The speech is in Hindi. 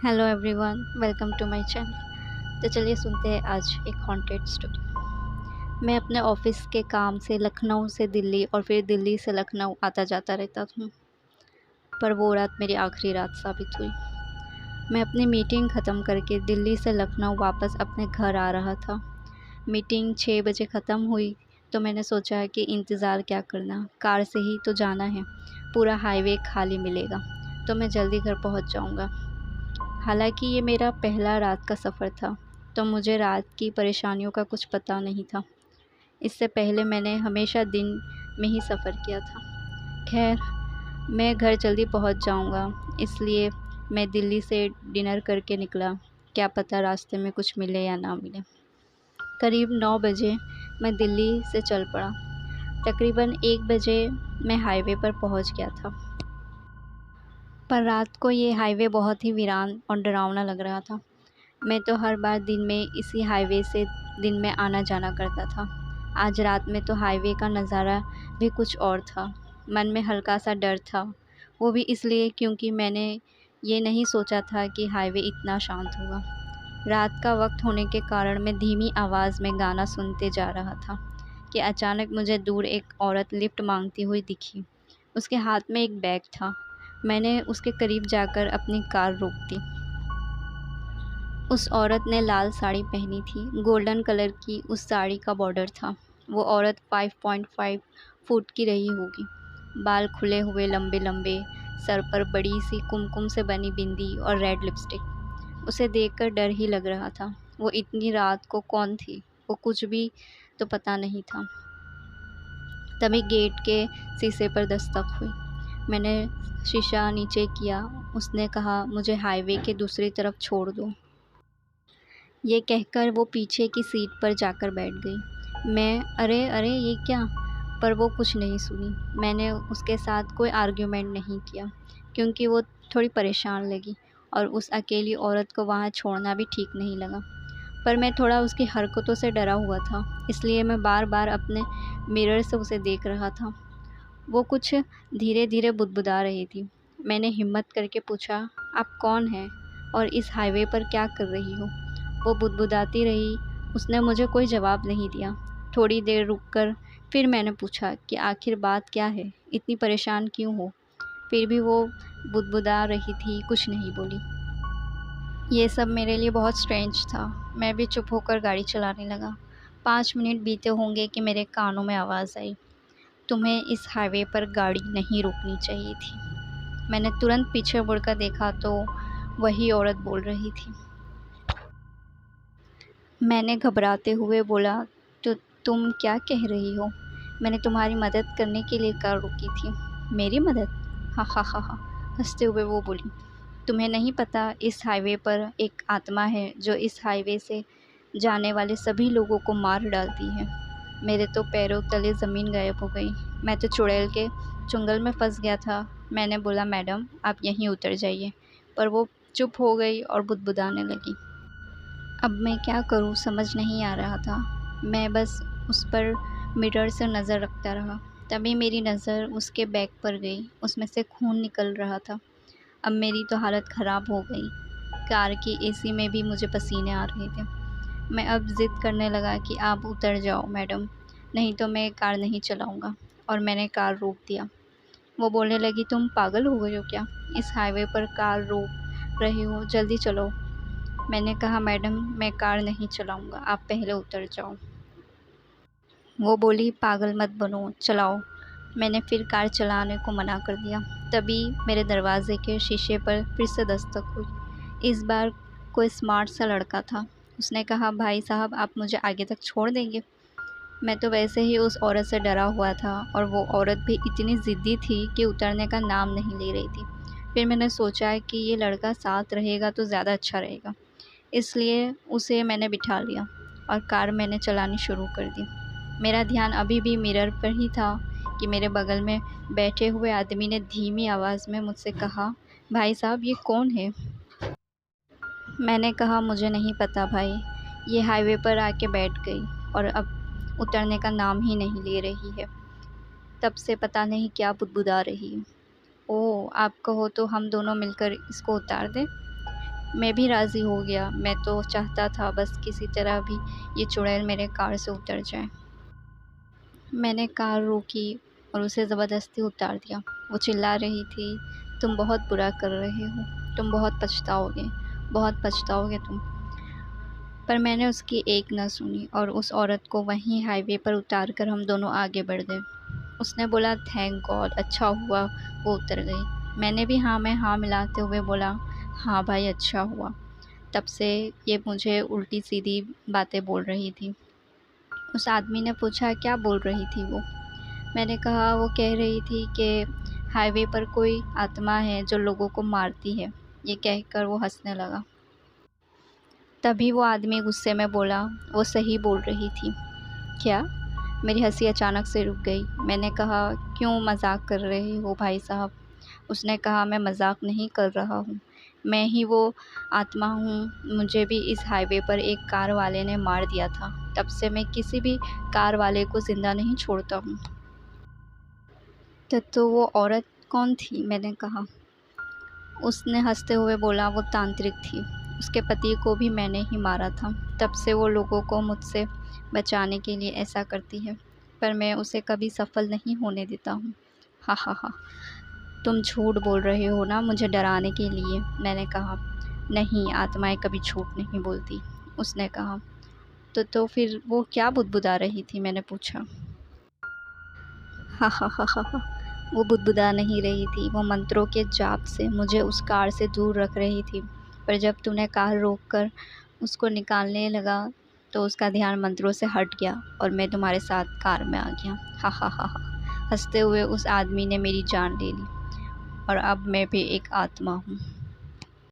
Hello everyone, welcome to my channel. तो चलिए सुनते हैं आज एक हॉन्टेड स्टोरी। मैं अपने ऑफिस के काम से लखनऊ से दिल्ली और फिर दिल्ली से लखनऊ आता जाता रहता हूँ, पर वो रात मेरी आखिरी रात साबित हुई। मैं अपनी मीटिंग ख़त्म करके दिल्ली से लखनऊ वापस अपने घर आ रहा था। मीटिंग 6 बजे ख़त्म हुई तो मैंने सोचा कि इंतज़ार क्या करना, कार से ही तो जाना है, पूरा हाईवे खाली मिलेगा तो मैं जल्दी घर पहुँच जाऊँगा। हालांकि ये मेरा पहला रात का सफ़र था, तो मुझे रात की परेशानियों का कुछ पता नहीं था। इससे पहले मैंने हमेशा दिन में ही सफ़र किया था। खैर, मैं घर जल्दी पहुंच जाऊंगा, इसलिए मैं दिल्ली से डिनर करके निकला। क्या पता रास्ते में कुछ मिले या ना मिले। करीब 9 बजे मैं दिल्ली से चल पड़ा। तकरीबन 1 बजे मैं हाईवे पर पहुंच गया था। पर रात को ये हाईवे बहुत ही वीरान और डरावना लग रहा था। मैं तो हर बार दिन में इसी हाईवे से दिन में आना जाना करता था। आज रात में तो हाईवे का नज़ारा भी कुछ और था। मन में हल्का सा डर था, वो भी इसलिए क्योंकि मैंने ये नहीं सोचा था कि हाईवे इतना शांत होगा। रात का वक्त होने के कारण मैं धीमी आवाज़ में गाना सुनते जा रहा था कि अचानक मुझे दूर एक औरत लिफ्ट मांगती हुई दिखी। उसके हाथ में एक बैग था। मैंने उसके करीब जाकर अपनी कार रोक दी। उस औरत ने लाल साड़ी पहनी थी। गोल्डन कलर की उस साड़ी का बॉर्डर था। वो औरत 5.5 फुट की रही होगी। बाल खुले हुए लंबे लंबे, सर पर बड़ी सी कुमकुम से बनी बिंदी और रेड लिपस्टिक। उसे देखकर डर ही लग रहा था। वो इतनी रात को कौन थी, वो कुछ भी तो पता नहीं था। तभी गेट के शीशे पर दस्तक हुई। मैंने शीशा नीचे किया। उसने कहा, मुझे हाईवे के दूसरी तरफ छोड़ दो। ये कहकर वो पीछे की सीट पर जाकर बैठ गई। मैं, अरे अरे ये क्या? पर वो कुछ नहीं सुनी। मैंने उसके साथ कोई आर्ग्यूमेंट नहीं किया, क्योंकि वो थोड़ी परेशान लगी और उस अकेली औरत को वहाँ छोड़ना भी ठीक नहीं लगा। पर मैं थोड़ा उसकी हरकतों से डरा हुआ था, इसलिए मैं बार बार अपने मिरर से उसे देख रहा था। वो कुछ धीरे धीरे बुदबुदा रही थी। मैंने हिम्मत करके पूछा, आप कौन हैं और इस हाईवे पर क्या कर रही हो? वो बुदबुदाती रही। उसने मुझे कोई जवाब नहीं दिया। थोड़ी देर रुककर फिर मैंने पूछा कि आखिर बात क्या है, इतनी परेशान क्यों हो? फिर भी वो बुदबुदा रही थी, कुछ नहीं बोली। ये सब मेरे लिए बहुत स्ट्रेंज था। मैं भी चुप होकर गाड़ी चलाने लगा। 5 मिनट बीते होंगे कि मेरे कानों में आवाज़ आई, तुम्हें इस हाईवे पर गाड़ी नहीं रोकनी चाहिए थी। मैंने तुरंत पीछे मुड़कर देखा तो वही औरत बोल रही थी। मैंने घबराते हुए बोला, तो तुम क्या कह रही हो? मैंने तुम्हारी मदद करने के लिए कार रोकी थी। मेरी मदद? हा हा हा हा, हंसते हुए वो बोली, तुम्हें नहीं पता इस हाईवे पर एक आत्मा है जो इस हाईवे से जाने वाले सभी लोगों को मार डालती है। मेरे तो पैरों तले ज़मीन गायब हो गई। मैं तो चुड़ैल के चुंगल में फंस गया था। मैंने बोला, मैडम आप यहीं उतर जाइए, पर वो चुप हो गई और बुदबुदाने लगी। अब मैं क्या करूं समझ नहीं आ रहा था। मैं बस उस पर मिरर से नज़र रखता रहा। तभी मेरी नज़र उसके बैग पर गई। उसमें से खून निकल रहा था। अब मेरी तो हालत ख़राब हो गई। कार की एसी में भी मुझे पसीने आ रहे थे। मैं अब ज़िद करने लगा कि आप उतर जाओ मैडम, नहीं तो मैं कार नहीं चलाऊँगा, और मैंने कार रोक दिया। वो बोलने लगी, तुम पागल हो गई हो क्या? इस हाईवे पर कार रोक रही हो, जल्दी चलो। मैंने कहा, मैडम मैं कार नहीं चलाऊँगा, आप पहले उतर जाओ। वो बोली, पागल मत बनो, चलाओ। मैंने फिर कार चलाने को मना कर दिया। तभी मेरे दरवाजे के शीशे पर फिर से दस्तक हुई। इस बार कोई स्मार्ट सा लड़का था। उसने कहा, भाई साहब आप मुझे आगे तक छोड़ देंगे? मैं तो वैसे ही उस औरत से डरा हुआ था, और वो औरत भी इतनी ज़िद्दी थी कि उतरने का नाम नहीं ले रही थी। फिर मैंने सोचा कि ये लड़का साथ रहेगा तो ज़्यादा अच्छा रहेगा, इसलिए उसे मैंने बिठा लिया और कार मैंने चलानी शुरू कर दी। मेरा ध्यान अभी भी मिरर पर ही था कि मेरे बगल में बैठे हुए आदमी ने धीमी आवाज़ में मुझसे कहा, भाई साहब ये कौन है? मैंने कहा, मुझे नहीं पता भाई, ये हाईवे पर आके बैठ गई और अब उतरने का नाम ही नहीं ले रही है। तब से पता नहीं क्या बुदबुदा रही है। ओह, आप कहो तो हम दोनों मिलकर इसको उतार दें? मैं भी राज़ी हो गया। मैं तो चाहता था बस किसी तरह भी ये चुड़ैल मेरे कार से उतर जाए। मैंने कार रोकी और उसे ज़बरदस्ती उतार दिया। वो चिल्ला रही थी, तुम बहुत बुरा कर रहे हो, तुम बहुत पछताओगे तुम। पर मैंने उसकी एक न सुनी और उस औरत को वहीं हाईवे पर उतार कर हम दोनों आगे बढ़ गए। उसने बोला थैंक गॉड, अच्छा हुआ वो उतर गई। मैंने भी हाँ में हाँ मिलाते हुए बोला, हाँ भाई अच्छा हुआ। तब से ये मुझे उल्टी सीधी बातें बोल रही थी। उस आदमी ने पूछा क्या बोल रही थी वो? मैंने कहा वो कह रही थी कि हाईवे पर कोई आत्मा है जो लोगों को मारती है। ये कहकर वो हंसने लगा। तभी वो आदमी गुस्से में बोला, वो सही बोल रही थी। क्या? मेरी हंसी अचानक से रुक गई। मैंने कहा क्यों मजाक कर रहे हो भाई साहब? उसने कहा मैं मजाक नहीं कर रहा हूँ, मैं ही वो आत्मा हूँ। मुझे भी इस हाईवे पर एक कार वाले ने मार दिया था। तब से मैं किसी भी कार वाले को ज़िंदा नहीं छोड़ता हूँ। तो वो औरत कौन थी? मैंने कहा। उसने हंसते हुए बोला वो तांत्रिक थी। उसके पति को भी मैंने ही मारा था। तब से वो लोगों को मुझसे बचाने के लिए ऐसा करती है, पर मैं उसे कभी सफल नहीं होने देता हूँ। हा हा हा। तुम झूठ बोल रहे हो ना मुझे डराने के लिए? मैंने कहा। नहीं, आत्माएं कभी झूठ नहीं बोलती, उसने कहा। तो फिर वो क्या बुदबुदा रही थी? मैंने पूछा। हा हा हा हा हा। वो बुदबुदा नहीं रही थी, वो मंत्रों के जाप से मुझे उस कार से दूर रख रही थी। पर जब तूने कार रोककर उसको निकालने लगा तो उसका ध्यान मंत्रों से हट गया और मैं तुम्हारे साथ कार में आ गया। हा हा हा हा। हंसते हुए उस आदमी ने मेरी जान ले ली और अब मैं भी एक आत्मा हूँ।